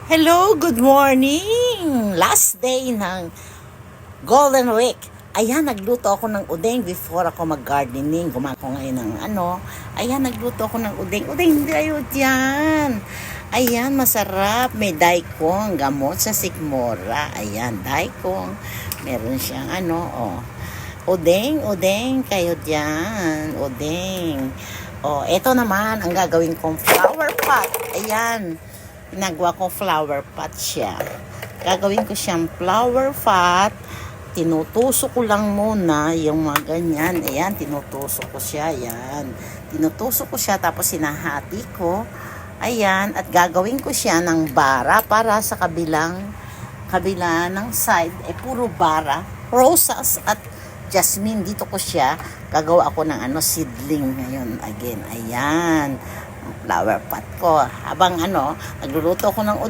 Hello, good morning! Last day ng Golden Week. Ayan, nagluto ako ng udeng before ako mag-gardening. Gumagawa ko ngayon ng Ayan, nagluto ako ng udeng. Udeng tayo dyan. Ayan, masarap. May daikong, gamot sa sikmura. Ayan, daikong. Meron siyang udeng kayo dyan. Udeng. Eto naman, ang gagawin kong flower pot. Ayan. Ginagawa ko flower pot siya. Gagawin ko siyang flower pot. Tinutusok ko lang muna yung mga ganyan. Ayan, tinutusok ko siya. Ayan. Tinutusok ko siya tapos sinahati ko. Ayan, at gagawin ko siya ng bara para sa kabila ng side. Puro bara. Rosas at jasmine. Dito ko siya. Gagawa ako ng seedling ngayon. Again, ayan. Flower pot ko. Habang nagluluto ko ng